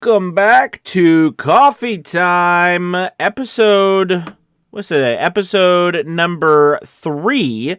Welcome back to Coffee Time, episode number 3.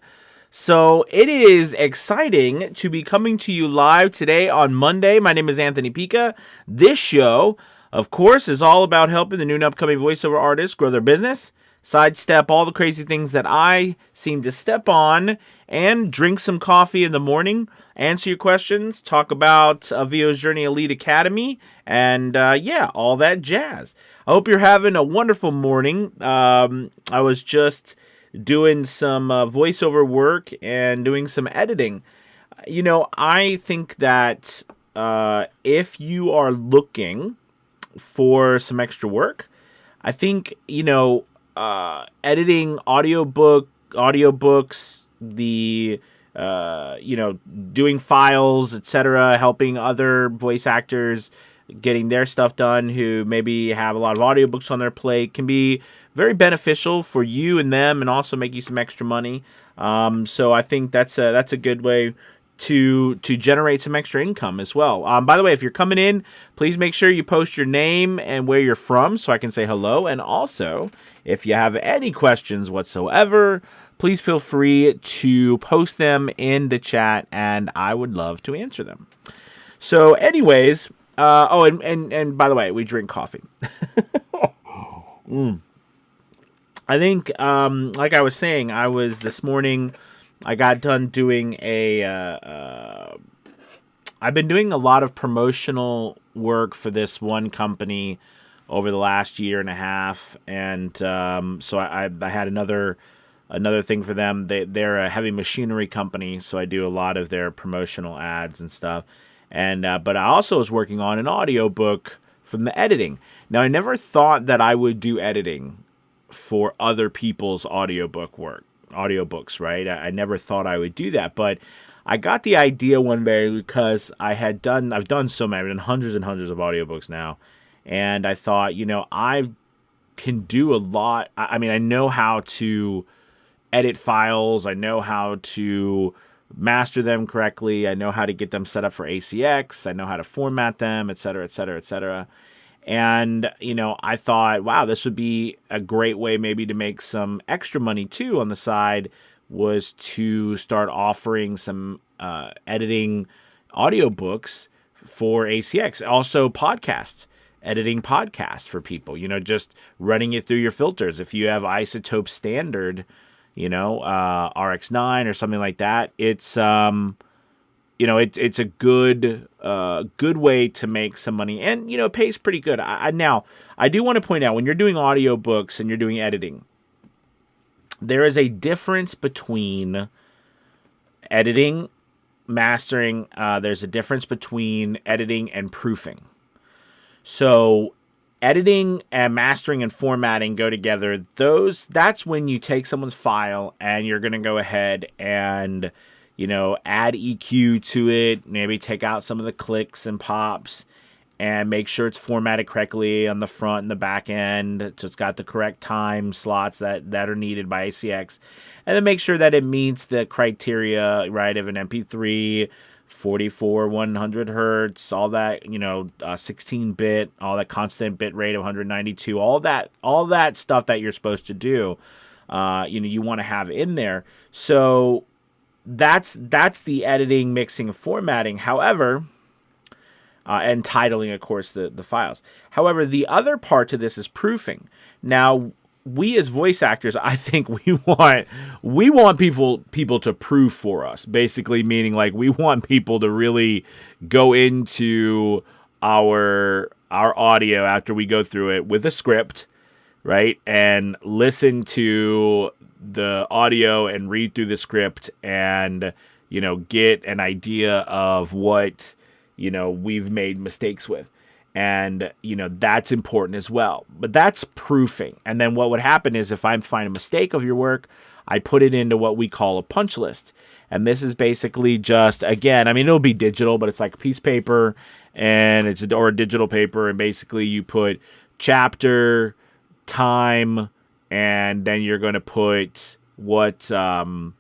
So it is exciting to be coming to you live today on Monday. My name is Anthony Pica. This show, of course, is all about helping the new and upcoming voiceover artists grow their business, sidestep all the crazy things that I seem to step on, and drink some coffee in the morning, answer your questions, talk about VO's Journey Elite Academy, and all that jazz. I hope you're having a wonderful morning. I was just doing some voiceover work and doing some editing. I think that if you are looking for some extra work, I think, editing audiobooks, doing files, etc., helping other voice actors getting their stuff done who maybe have a lot of audiobooks on their plate can be very beneficial for you and them, and also make you some extra money. So I think that's a good way to generate some extra income as well. By the way, if you're coming in, please make sure you post your name and where you're from so I can say hello. And also, if you have any questions whatsoever, please feel free to post them in the chat, and I would love to answer them. So anyways, and by the way, we drink coffee. I think, like I was saying, this morning, I got done doing I've been doing a lot of promotional work for this one company over the last year and a half, and so I had another thing for them. They're a heavy machinery company, so I do a lot of their promotional ads and stuff. And but I also was working on an audiobook from the editing. Now, I never thought that I would do editing for other people's audiobooks, right? I never thought I would do that, but I got the idea one day because I've done so many, I've done hundreds and hundreds of audiobooks now, and I thought, I can do a lot. I mean, I know how to edit files, I know how to master them correctly, I know how to get them set up for ACX, I know how to format them, etc., etc., etc. And, I thought, wow, this would be a great way maybe to make some extra money too on the side, was to start offering some editing audiobooks for ACX. Also editing podcasts for people, just running it through your filters. If you have Isotope Standard, RX9 or something like that, it's it's a good way to make some money, and it pays pretty good. Now I do want to point out, when you're doing audiobooks and you're doing editing, there is a difference between editing, mastering. There's a difference between editing and proofing. So editing and mastering and formatting go together. That's when you take someone's file and you're going to go ahead and add EQ to it, maybe take out some of the clicks and pops, and make sure it's formatted correctly on the front and the back end, so it's got the correct time slots that are needed by ACX, and then make sure that it meets the criteria, right, of an MP3, 44, 100 hertz, all that, 16-bit, all that constant bit rate of 192, all that stuff that you're supposed to do, you want to have in there. So that's the editing, mixing, and formatting. However, and titling, of course, the files. However, the other part to this is proofing. Now, we as voice actors, I think we want people to proof for us. Basically, meaning like we want people to really go into our audio after we go through it with a script, right, and listen to the audio and read through the script and get an idea of what we've made mistakes with. And that's important as well, but that's proofing. And then what would happen is, if I find a mistake of your work, I put it into what we call a punch list. And this is basically just, again, I mean, it'll be digital, but it's like a piece of paper, and or a digital paper, and basically you put chapter, time, and then you're going to put what the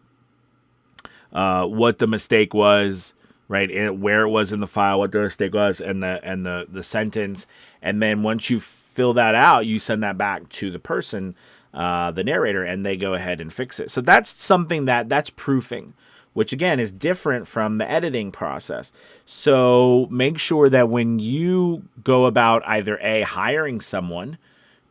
mistake was, right? And where it was in the file, what the mistake was, and the sentence. And then once you fill that out, you send that back to the person, the narrator, and they go ahead and fix it. So that's something that's proofing, which again is different from the editing process. So make sure that when you go about either hiring someone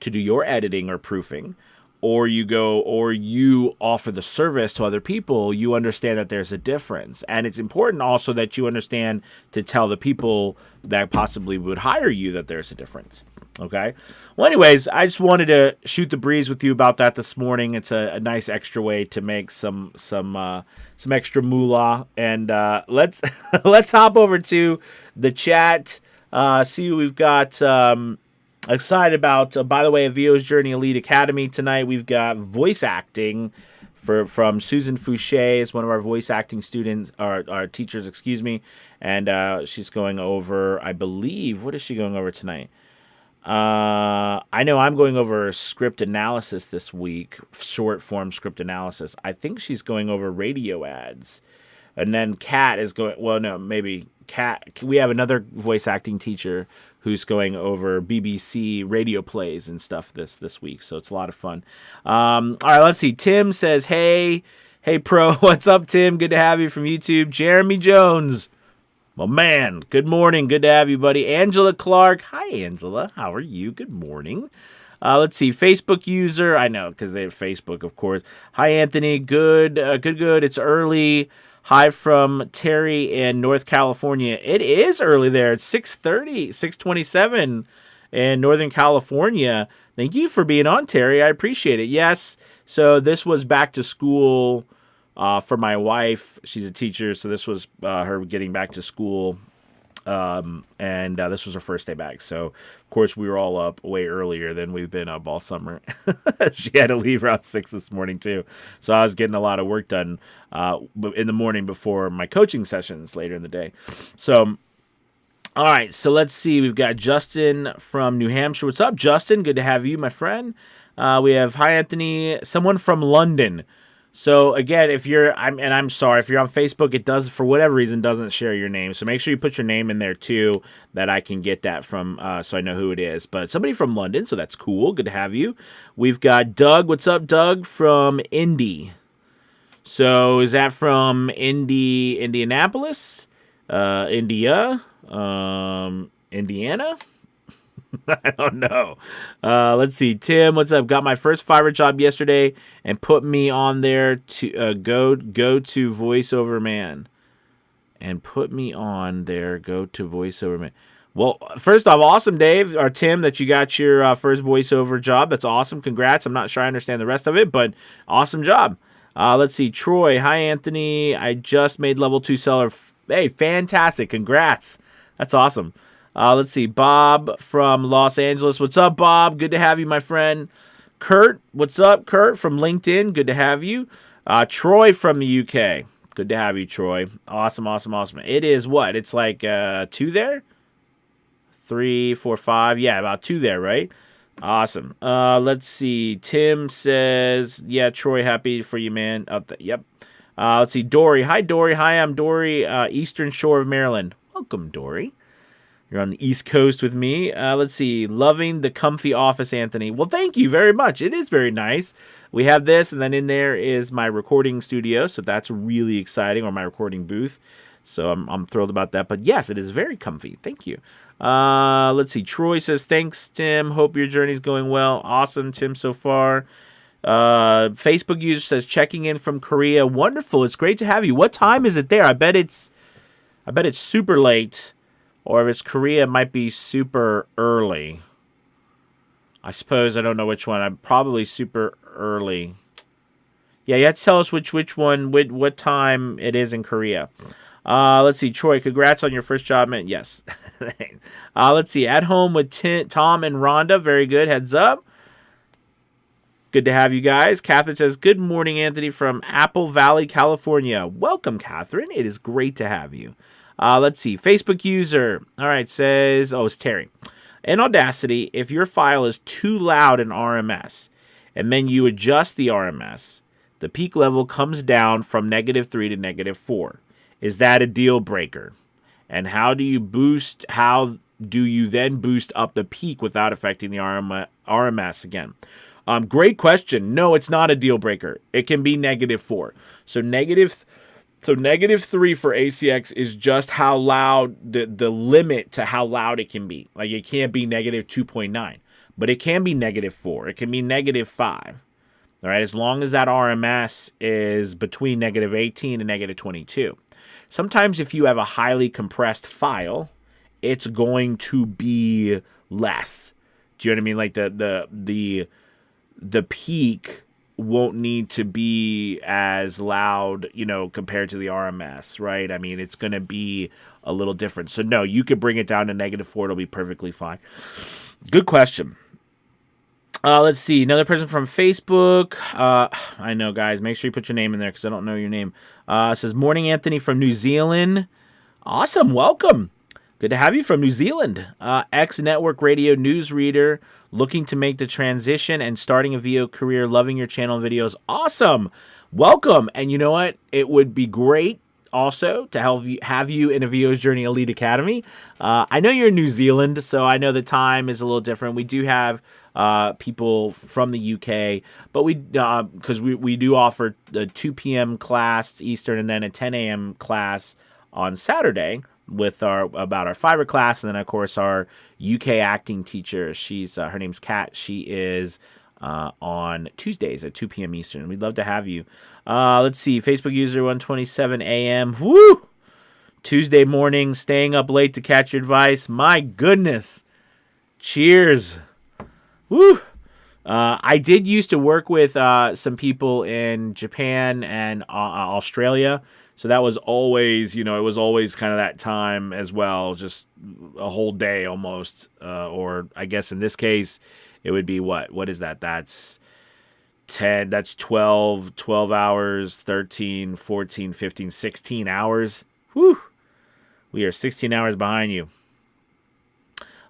to do your editing or proofing, or you offer the service to other people, you understand that there's a difference. And it's important also that you understand to tell the people that possibly would hire you that there's a difference. Okay. Well, anyways, I just wanted to shoot the breeze with you about that this morning. It's a nice extra way to make some extra moolah. And let's let's hop over to the chat. See what we've got. Excited about, by the way, a VO's Journey Elite Academy tonight. We've got voice acting from Susan Fouché, is one of our voice acting students, our teachers, excuse me. And she's going over, I believe, what is she going over tonight? I know I'm going over script analysis this week, short form script analysis. I think she's going over radio ads. And then Kat is going, well, no, maybe Kat. We have another voice acting teacher who's going over BBC radio plays and stuff this week. So it's a lot of fun. All right, let's see. Tim says, hey, pro. What's up, Tim? Good to have you from YouTube. Jeremy Jones. Well, man, good morning. Good to have you, buddy. Angela Clark. Hi, Angela. How are you? Good morning. Let's see. Facebook user. I know, because they have Facebook, of course. Hi, Anthony. Good. It's early. Hi from Terry in North California. It is early there. It's 6:30, 6:27 in Northern California. Thank you for being on, Terry. I appreciate it. Yes. So this was back to school for my wife. She's a teacher, so this was her getting back to school. And this was her first day back. So, of course, we were all up way earlier than we've been up all summer. She had to leave around 6 this morning, too. So I was getting a lot of work done in the morning before my coaching sessions later in the day. So, all right. So let's see. We've got Justin from New Hampshire. What's up, Justin? Good to have you, my friend. We have, hi, Anthony, someone from London. So again, I'm sorry, if you're on Facebook, it does, for whatever reason, doesn't share your name. So make sure you put your name in there too, that I can get that from, so I know who it is. But somebody from London, so that's cool. Good to have you. We've got Doug. What's up, Doug? From Indy. So is that from Indianapolis? India? Indiana? I don't know. Let's see. Tim, what's up? Got my first Fiverr job yesterday and put me on there to go to Voiceover Man. And put me on there. Go to Voiceover Man. Well, first off, awesome, Dave or Tim, that you got your first voiceover job. That's awesome. Congrats. I'm not sure I understand the rest of it, but awesome job. Let's see. Troy. Hi, Anthony. I just made level 2 seller. Hey, fantastic. Congrats. That's awesome. Let's see. Bob from Los Angeles. What's up, Bob? Good to have you, my friend. Kurt. What's up, Kurt from LinkedIn? Good to have you. Troy from the UK. Good to have you, Troy. Awesome. It is what? It's like 2 there? 3, 4, 5. Yeah, about 2 there, right? Awesome. Let's see. Tim says, yeah, Troy, happy for you, man. Yep. Let's see. Dory. Hi, Dory. Hi, I'm Dory, Eastern Shore of Maryland. Welcome, Dory. You're on the East Coast with me. Let's see. Loving the comfy office, Anthony. Well, thank you very much. It is very nice. We have this, and then in there is my recording studio, so that's really exciting, or my recording booth. So I'm thrilled about that. But yes, it is very comfy. Thank you. Let's see. Troy says, thanks, Tim. Hope your journey's going well. Awesome, Tim, so far. Facebook user says, checking in from Korea. Wonderful. It's great to have you. What time is it there? I bet it's super late. Or if it's Korea, it might be super early. I suppose I don't know which one. I'm probably super early. Yeah, you have to tell us which one, what time it is in Korea. Let's see, Troy, congrats on your first job, man. Yes. Let's see, at home with Tom and Rhonda. Very good. Heads up. Good to have you guys. Catherine says, good morning, Anthony, from Apple Valley, California. Welcome, Catherine. It is great to have you. Let's see. Facebook user. All right. Says, it's Terry. In Audacity, if your file is too loud in RMS and then you adjust the RMS, the peak level comes down from -3 to -4. Is that a deal breaker? And how do you then boost up the peak without affecting the RMS again? Great question. No, it's not a deal breaker. It can be -4. So -3 for ACX is just how loud, the limit to how loud it can be. Like, it can't be -2.9, but it can be -4. It can be -5. All right, as long as that RMS is between -18 and -22. Sometimes if you have a highly compressed file, it's going to be less. Do you know what I mean? Like the peak won't need to be as loud, compared to the RMS, right? I mean, it's going to be a little different. So no, you could bring it down to -4. It'll be perfectly fine. Good question. Let's see. Another person from Facebook. I know, guys. Make sure you put your name in there because I don't know your name. It says, "Morning, Anthony from New Zealand." Awesome. Welcome. Good to have you from New Zealand. Ex-network radio newsreader, looking to make the transition and starting a VO career, loving your channel videos. Awesome. Welcome. And you know what? It would be great also to have you in a VO's Journey Elite Academy. I know you're in New Zealand, so I know the time is a little different. We do have people from the UK, but because we do offer a 2 p.m. class Eastern and then a 10 a.m. class on Saturday with our Fiverr class, and then of course our UK acting teacher. Her name's Kat. She is on Tuesdays at 2 p.m. Eastern. We'd love to have you. Let's see. Facebook user 1:27 a.m. Woo! Tuesday morning, staying up late to catch your advice. My goodness. Cheers. Woo! I did used to work with some people in Japan and Australia. So that was always, it was always kind of that time as well, just a whole day almost. Or I guess in this case, it would be what? What is that? That's 12 hours, 13, 14, 15, 16 hours. Whew. We are 16 hours behind you.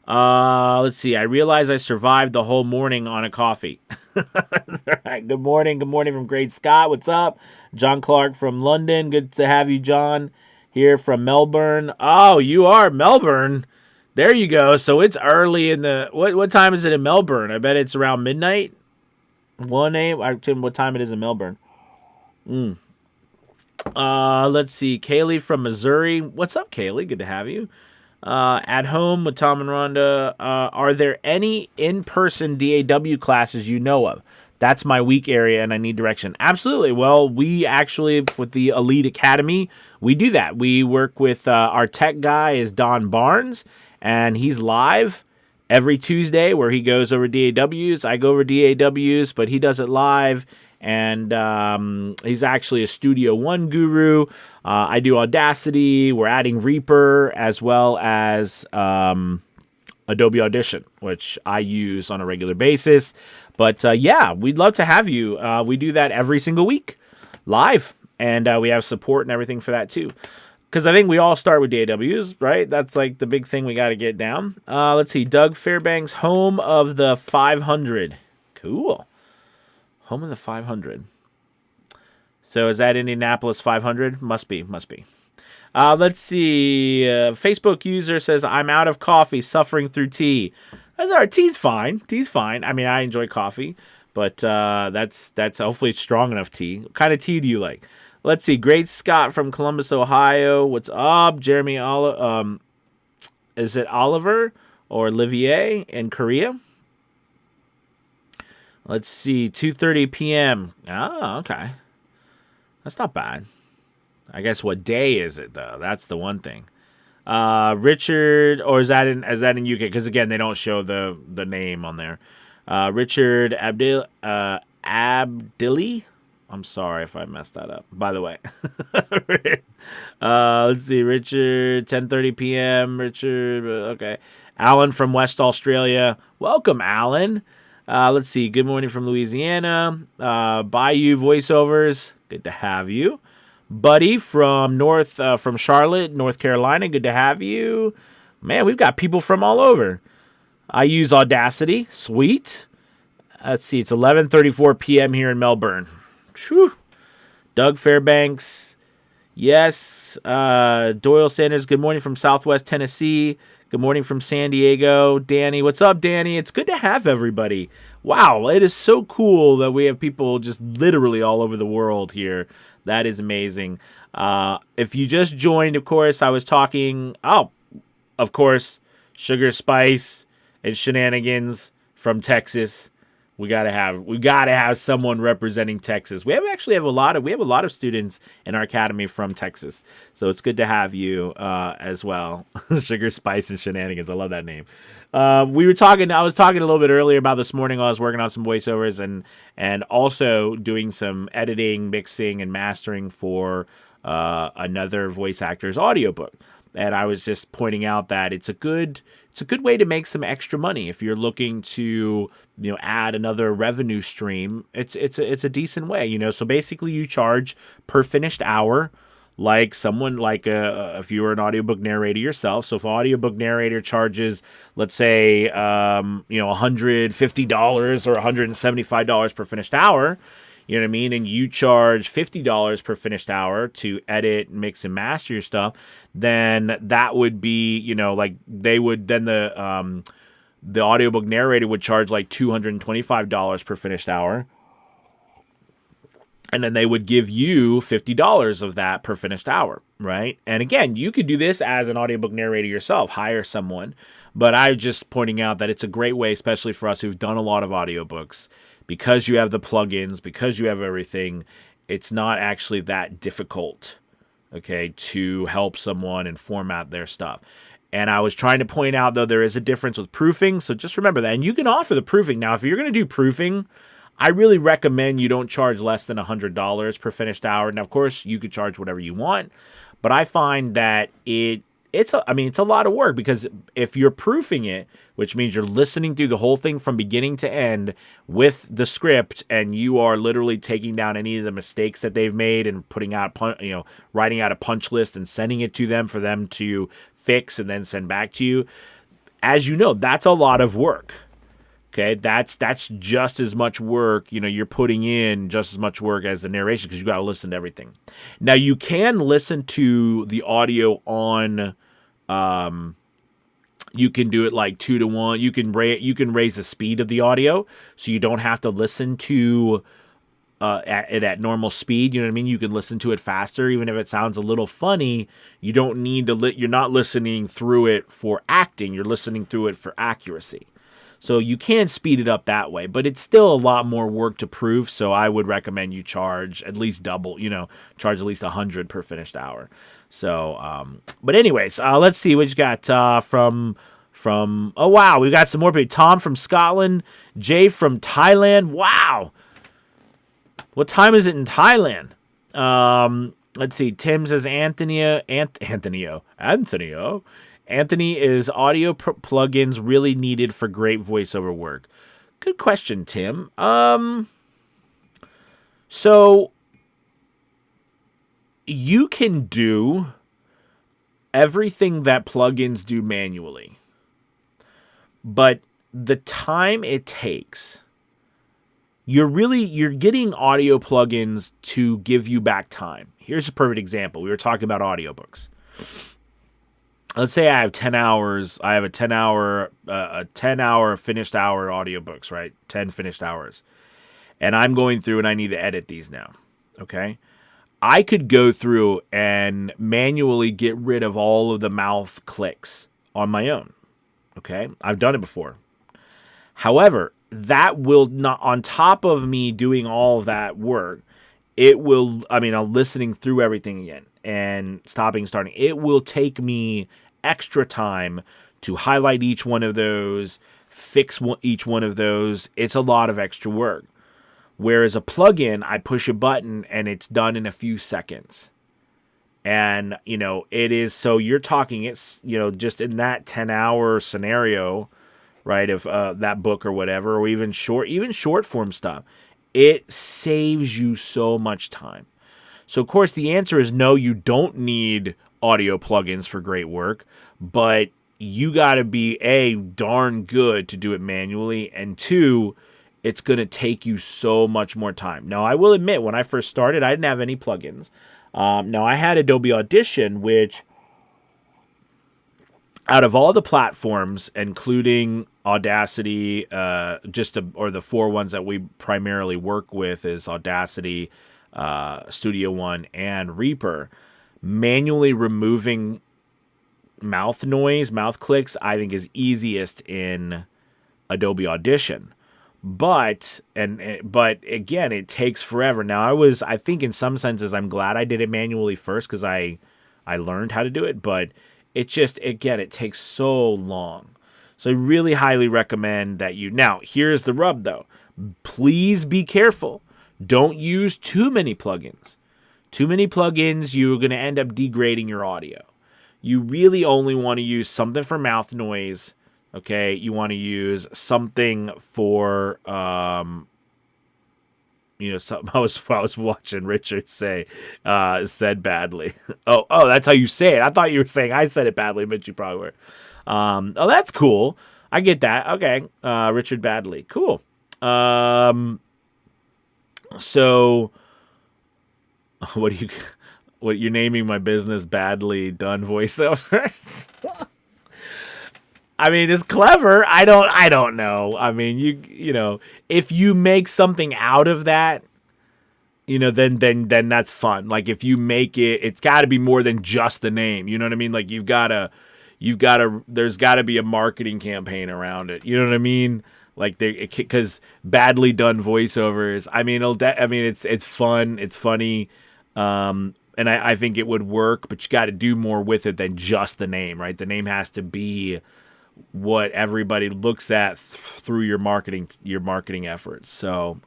Let's see. I realized I survived the whole morning on a coffee. All right. Good morning. Good morning from Great Scott. What's up? John Clark from London. Good to have you, John. Here from Melbourne. Oh, you are Melbourne. There you go. So it's early in the... What time is it in Melbourne? I bet it's around midnight. 1 a.m. I tell you what time it is in Melbourne. Let's see. Kaylee from Missouri. What's up, Kaylee? Good to have you. At home with Tom and Rhonda. Are there any in-person DAW classes you know of? That's my weak area and I need direction. Absolutely. Well, we actually, with the Elite Academy, we do that. We work with our tech guy is Don Barnes, and he's live every Tuesday where he goes over DAWs. I go over DAWs, but he does it live. And he's actually a Studio One guru. I do Audacity. We're adding Reaper as well as Adobe Audition, which I use on a regular basis. But yeah, we'd love to have you. We do that every single week live. And we have support and everything for that too. Because I think we all start with DAWs, right? That's like the big thing we got to get down. Let's see. Doug Fairbanks, home of the 500. Cool. Home of the 500. So is that Indianapolis 500? Must be. Let's see. Facebook user says, I'm out of coffee, suffering through tea. That's all right. Tea's fine. I mean, I enjoy coffee, but that's hopefully strong enough tea. What kind of tea do you like? Let's see. Great Scott from Columbus, Ohio. What's up? Jeremy, is it Oliver or Olivier in Korea? Let's see, 2:30 p.m. Oh, okay. That's not bad. I guess what day is it though? That's the one thing. Richard, or is that in UK? Because again, they don't show the name on there. Richard Abdili. I'm sorry if I messed that up. By the way. Let's see, Richard, 10:30 p.m. Richard, okay. Alan from West Australia. Welcome, Alan. Let's see. Good morning from Louisiana. Bayou Voiceovers. Good to have you. Buddy from Charlotte, North Carolina. Good to have you. Man, we've got people from all over. I use Audacity. Sweet. Let's see. It's 11:34 p.m. here in Melbourne. Whew. Doug Fairbanks. Yes. Doyle Sanders, good morning from Southwest Tennessee. Good morning from San Diego. Danny, what's up, Danny? It's good to have everybody. Wow, it is so cool that we have people just literally all over the world here. That is amazing. If you just joined, of course, I was talking, of course, Sugar Spice and Shenanigans from Texas. We gotta have someone representing Texas. We have a lot of students in our academy from Texas, so it's good to have you as well. Sugar Spice and Shenanigans. I love that name. I was talking a little bit earlier about this morning while I was working on some voiceovers and also doing some editing, mixing, and mastering for another voice actor's audiobook. And I was just pointing out that it's a good way to make some extra money if you're looking to, add another revenue stream. It's a decent way, So basically, you charge per finished hour, like someone if you were an audiobook narrator yourself. So if an audiobook narrator charges, let's say, $150 or $175 per finished hour. You know what I mean? And you charge $50 per finished hour to edit, mix, and master your stuff. Then that would be, the audiobook narrator would charge like $225 per finished hour. And then they would give you $50 of that per finished hour, right? And again, you could do this as an audiobook narrator yourself, hire someone. But I'm just pointing out that it's a great way, especially for us who've done a lot of audiobooks, because you have the plugins, because you have everything, it's not actually that difficult, okay, to help someone and format their stuff. And I was trying to point out, though, there is a difference with proofing, so just remember that. And you can offer the proofing. Now, if you're going to do proofing, I really recommend you don't charge less than $100 per finished hour. Now, of course, you could charge whatever you want, but I find that it's a lot of work, because if you're proofing it, which means you're listening through the whole thing from beginning to end with the script, and you are literally taking down any of the mistakes that they've made and putting out, writing out a punch list and sending it to them for them to fix and then send back to you. As you know, that's a lot of work. Okay, that's just as much work, you're putting in just as much work as the narration, because you got to listen to everything. Now, you can listen to the audio on, you can do it like 2-to-1. You can raise the speed of the audio, so you don't have to listen to at normal speed. You know what I mean? You can listen to it faster, even if it sounds a little funny. You don't need to. You're not listening through it for acting. You're listening through it for accuracy. So you can speed it up that way, but it's still a lot more work to proof. So I would recommend you charge at least double, charge at least $100 per finished hour. So, but anyways, let's see what you got from, oh wow, we got some more people. Tom from Scotland, Jay from Thailand. Wow. What time is it in Thailand? Let's see. Tim says Anthony is audio plugins really needed for great voiceover work. Good question, Tim. So you can do everything that plugins do manually, but the time it takes, you're getting audio plugins to give you back time. Here's a perfect example. We were talking about audiobooks. Let's say I have 10 hours. I have a 10-hour finished hour audiobooks, right? 10 finished hours. And I'm going through and I need to edit these now, okay? I could go through and manually get rid of all of the mouth clicks on my own, okay? I've done it before. However, that will not, on top of me doing all of that work, I'm listening through everything again and stopping, starting. It will take me extra time to highlight each one of those, fix each one of those. It's a lot of extra work. Whereas a plugin, I push a button and it's done in a few seconds. And, it is, so you're talking, it's, just in that 10-hour scenario, right, of that book or whatever, or even short form stuff, it saves you so much time. So, of course, the answer is no, you don't need audio plugins for great work, but you got to be, A, darn good to do it manually, and 2, it's going to take you so much more time. Now, I will admit, when I first started, I didn't have any plugins. Now, I had Adobe Audition, which out of all the platforms, including Audacity, or the four ones that we primarily work with is Audacity, Studio One, and Reaper, manually removing mouth noise, mouth clicks, I think is easiest in Adobe Audition. But again, it takes forever. Now, I think in some senses, I'm glad I did it manually first because I learned how to do it. But it just, again, it takes so long. So I really highly recommend that now, here's the rub though. Please be careful. Don't use too many plugins. Too many plugins, you're going to end up degrading your audio. You really only want to use something for mouth noise. Okay, you want to use something for, something I was watching Richard say, said badly. oh, that's how you say it. I thought you were saying I said it badly, but you probably were. That's cool. I get that. Okay, Richard Badley. Cool. So, what you're naming my business Badly Done Voiceovers? I mean, it's clever. I don't know. I mean, you know, if you make something out of that, then that's fun. Like if you make it, it's got to be more than just the name. You know what I mean? Like there's got to be a marketing campaign around it. You know what I mean? Like because Badly Done Voiceovers. I mean, it's fun. It's funny. And I think it would work, but you got to do more with it than just the name, right? The name has to be what everybody looks at through your marketing efforts. So,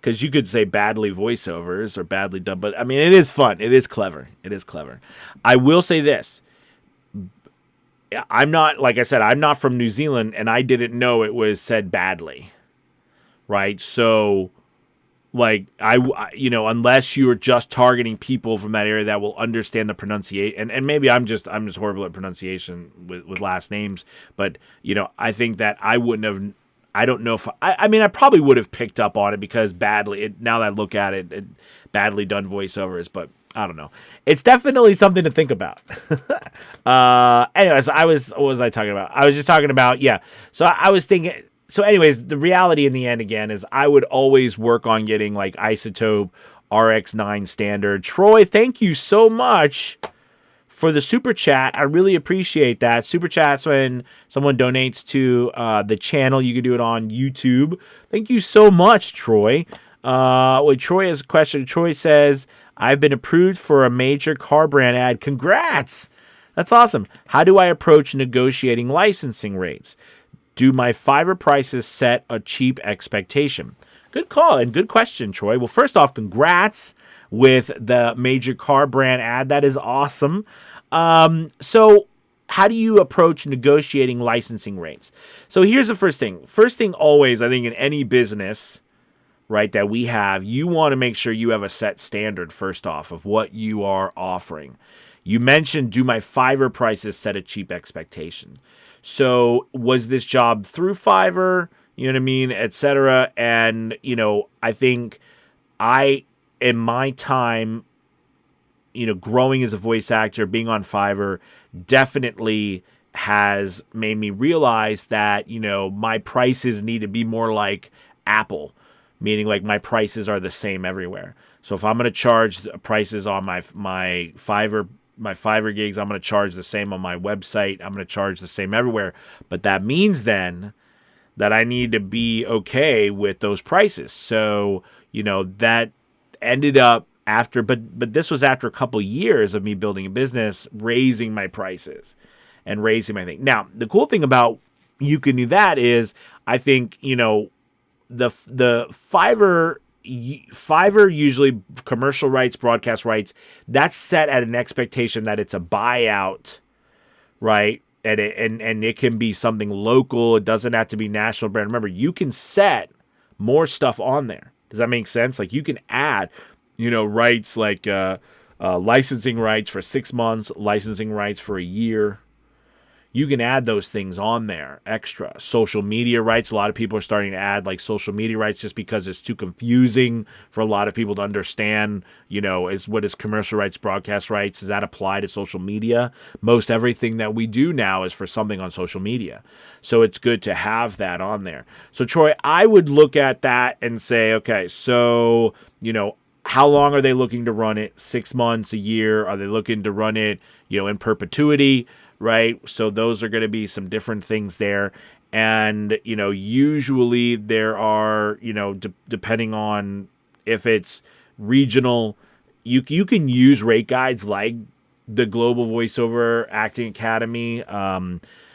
because you could say Badly Voiceovers or Badly Done, but I mean, it is fun. It is clever. I will say this. I'm not, like I said, I'm not from New Zealand, and I didn't know it was said badly, right? So, like, unless you're just targeting people from that area that will understand the pronunciation, and maybe I'm just horrible at pronunciation with last names, but, I think that I wouldn't have, I don't know if, I mean, I probably would have picked up on it because now that I look at it, Badly Done Voiceovers, but I don't know. It's definitely something to think about. Anyways, what was I talking about? I was just talking about, yeah. So I was thinking, so anyways, the reality in the end, again, is I would always work on getting like Isotope RX9 standard. Troy, thank you so much for the super chat. I really appreciate that. Super chat's when someone donates to the channel. You can do it on YouTube. Thank you so much, Troy. Troy has a question. Troy says, I've been approved for a major car brand ad. Congrats! That's awesome. How do I approach negotiating licensing rates? Do my Fiverr prices set a cheap expectation? Good call and good question, Troy. Well, first off, congrats with the major car brand ad. That is awesome. So how do you approach negotiating licensing rates? So here's the first thing. First thing always, I think in any business, right, that we have, you want to make sure you have a set standard first off of what you are offering. You mentioned, do my Fiverr prices set a cheap expectation? So was this job through Fiverr, you know what I mean, etc. And, I think in my time, growing as a voice actor, being on Fiverr definitely has made me realize that, my prices need to be more like Apple. Meaning like my prices are the same everywhere. So if I'm going to charge prices on my Fiverr gigs, I'm going to charge the same on my website. I'm going to charge the same everywhere. But that means then that I need to be okay with those prices. So, that ended up after, but this was after a couple years of me building a business, raising my prices and raising my thing. Now, the cool thing about you can do that is I think, the Fiverr usually commercial rights, broadcast rights, that's set at an expectation that it's a buyout, right? And it can be something local. It doesn't have to be national brand. Remember, you can set more stuff on there. Does that make sense? Like you can add, rights like licensing rights for 6 months, licensing rights for a year. you can add those things on there extra. Social media rights. A lot of people are starting to add like social media rights just because it's too confusing for a lot of people to understand, what is commercial rights, broadcast rights? Does that apply to social media? Most everything that we do now is for something on social media. So it's good to have that on there. So Troy, I would look at that and say, okay, so, how long are they looking to run it? 6 months, a year? Are they looking to run it, in perpetuity? Right? So those are going to be some different things there. And, usually there are, depending on if it's regional, you can use rate guides like the Global Voiceover Acting Academy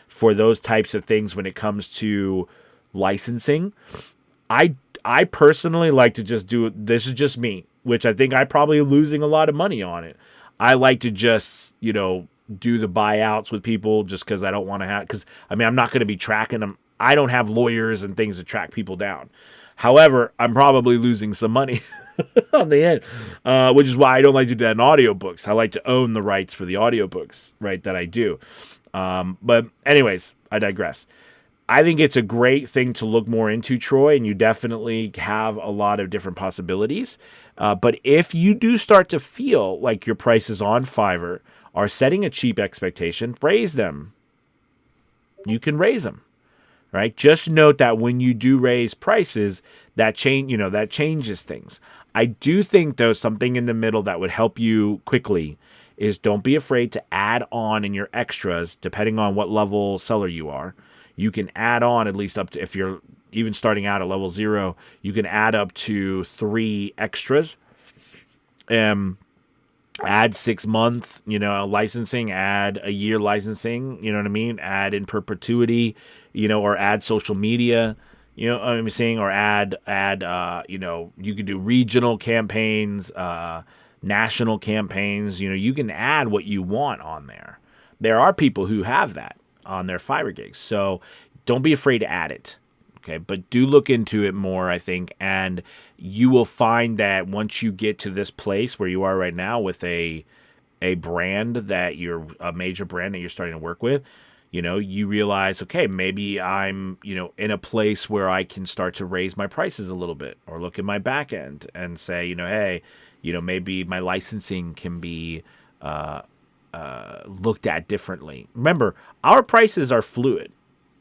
for those types of things when it comes to licensing. I personally like to just do it. This is just me, which I think I probably losing a lot of money on it. I like to just, do the buyouts with people just because I don't want to have, because I'm not going to be tracking them. I don't have lawyers and things to track people down. However, I'm probably losing some money on the end, which is why I don't like to do that in audiobooks. I like to own the rights for the audiobooks, right, that I do. But anyways, I digress. I think it's a great thing to look more into, Troy, and you definitely have a lot of different possibilities. But if you do start to feel like your prices on Fiverr are setting a cheap expectation, raise them. You can raise them, right? Just note that when you do raise prices, that changes things. I do think, though, something in the middle that would help you quickly is don't be afraid to add on in your extras, depending on what level seller you are. You can add on at least up to, if you're even starting out at level 0, you can add up to 3 extras. Add 6 month, licensing, add a year licensing, you know what I mean? Add in perpetuity, or add social media, I'm saying, or add, you could do regional campaigns, national campaigns, you can add what you want on there. There are people who have that on their Fiverr gigs. So don't be afraid to add it. Okay. But do look into it more, I think. And you will find that once you get to this place where you are right now with a brand that a major brand that you're starting to work with, you realize, okay, maybe I'm, in a place where I can start to raise my prices a little bit, or look at my back end and say, hey, maybe my licensing can be, looked at differently. Remember, our prices are fluid,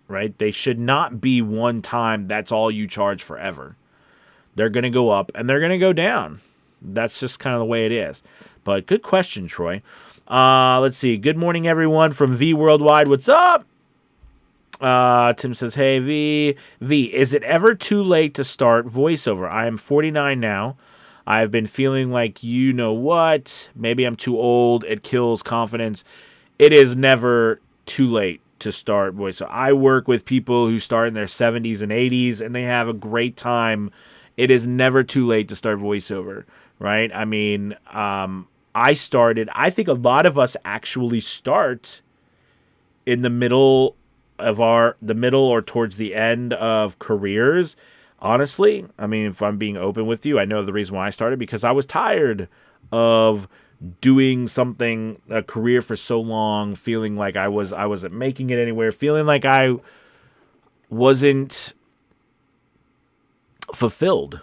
right? They should not be one time. That's all you charge forever. They're going to go up and they're going to go down. That's just kind of the way it is. But good question, Troy. Let's see. Good morning, everyone from V Worldwide. What's up? Tim says, hey, V, is it ever too late to start voiceover? I am 49 now. I've been feeling like, what? Maybe I'm too old. It kills confidence. It is never too late to start voiceover. I work with people who start in their 70s and 80s, and they have a great time. It is never too late to start voiceover, right? I think a lot of us actually start in the middle or towards the end of careers. Honestly, if I'm being open with you, I know the reason why I started, because I was tired of doing a career for so long, feeling like I wasn't making it anywhere, feeling like I wasn't fulfilled.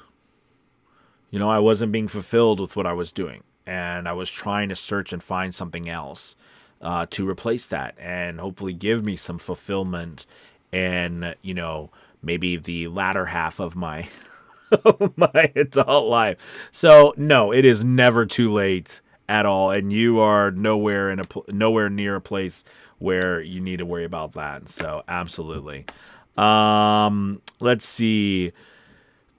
I wasn't being fulfilled with what I was doing, and I was trying to search and find something else to replace that and hopefully give me some fulfillment and, maybe the latter half of my my adult life. So no, it is never too late at all, and you are nowhere near a place where you need to worry about that. So absolutely. Let's see.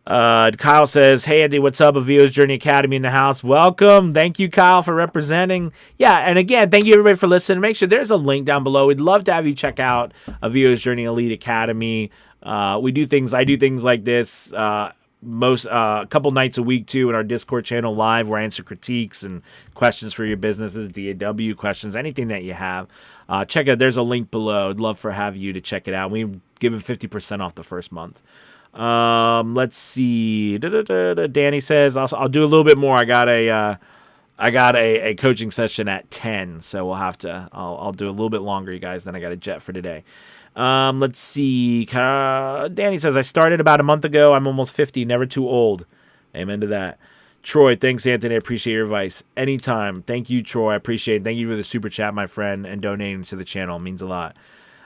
Kyle says, hey, Andy, what's up? Avio's Journey Academy in the house. Welcome. Thank you, Kyle, for representing. Yeah, and again, thank you, everybody, for listening. Make sure there's a link down below. We'd love to have you check out Avio's Journey Elite Academy. I do things like this a couple nights a week, too, in our Discord channel live, where I answer critiques and questions for your businesses, DAW questions, anything that you have. Check it. There's a link below. I'd love to have you to check it out. We've given 50% off the first month. Let's see. Danny says, I'll do a little bit more. I got I got a coaching session at 10, so we'll have to. I'll do a little bit longer, you guys. Then I got a jet for today. Let's see. Danny says I started about a month ago. I'm almost 50. Never too old. Amen to that. Troy, thanks, Anthony. I appreciate your advice. Anytime. Thank you, Troy. I appreciate it. Thank you for the super chat, my friend, and donating to the channel. It means a lot.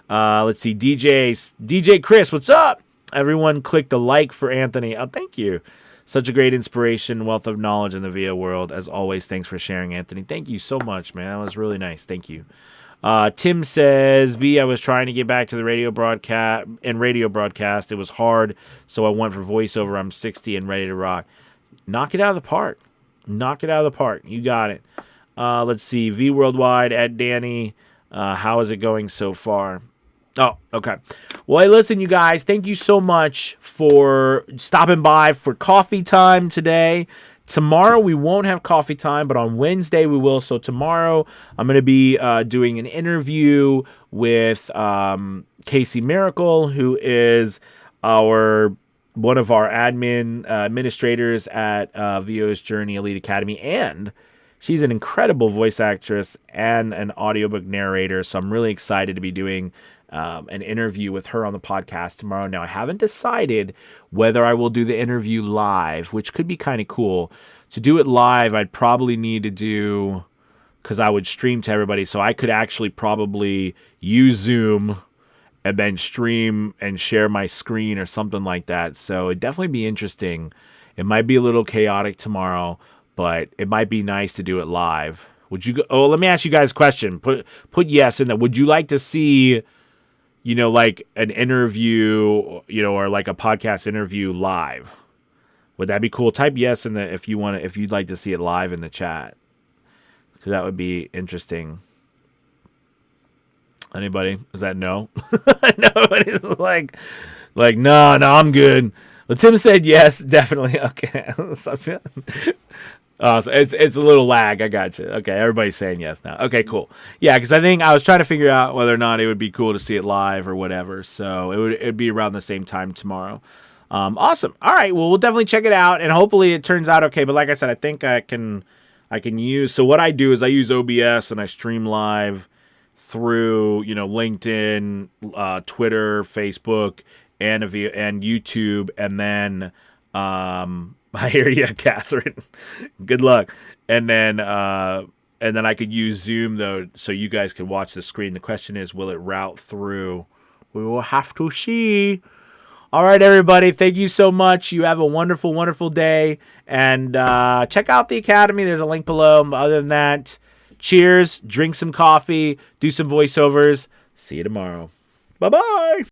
Let's see. DJ Chris, what's up? Everyone click the like for Anthony. Oh, thank you. Such a great inspiration, wealth of knowledge in the VO world. As always, thanks for sharing, Anthony. Thank you so much, man. That was really nice. Thank you. Tim says, I was trying to get back to the radio broadcast. It was hard, so I went for voiceover. I'm 60 and ready to rock. Knock it out of the park. Knock it out of the park. You got it. Let's see. V Worldwide at Danny. How is it going so far? Oh, okay. Well, hey, listen, you guys, thank you so much for stopping by for coffee time today. Tomorrow we won't have coffee time, but on Wednesday we will. So tomorrow I'm going to be doing an interview with Casey Miracle, who is one of our administrators at VO's Journey Elite Academy, and she's an incredible voice actress and an audiobook narrator. So I'm really excited to be doing an interview with her on the podcast tomorrow. Now, I haven't decided whether I will do the interview live, which could be kind of cool. To do it live, I'd probably need to do, because I would stream to everybody, so I could actually probably use Zoom and then stream and share my screen or something like that. So it'd definitely be interesting. It might be a little chaotic tomorrow, but it might be nice to do it live. Would you? Let me ask you guys a question. Put yes in there. Would you like to see, like an interview, or like a podcast interview live? Would that be cool? Type yes in the if you'd like to see it live in the chat, because that would be interesting. Anybody? Is that no? Nobody's like no, I'm good. Well, Tim said yes, definitely. Okay. So it's a little lag. I got you. Okay, everybody's saying yes now. Okay, cool. Yeah, because I think I was trying to figure out whether or not it would be cool to see it live or whatever. So it'd be around the same time tomorrow. Awesome. All right. Well, we'll definitely check it out, and hopefully it turns out okay. But like I said, I think I can use. So what I do is I use OBS and I stream live through LinkedIn, Twitter, Facebook, and YouTube, and then I hear you, Catherine. Good luck. And then I could use Zoom though, so you guys can watch the screen. The question is, will it route through? We will have to see. All right, everybody. Thank you so much. You have a wonderful, wonderful day. And check out the Academy. There's a link below. Other than that, cheers. Drink some coffee. Do some voiceovers. See you tomorrow. Bye-bye.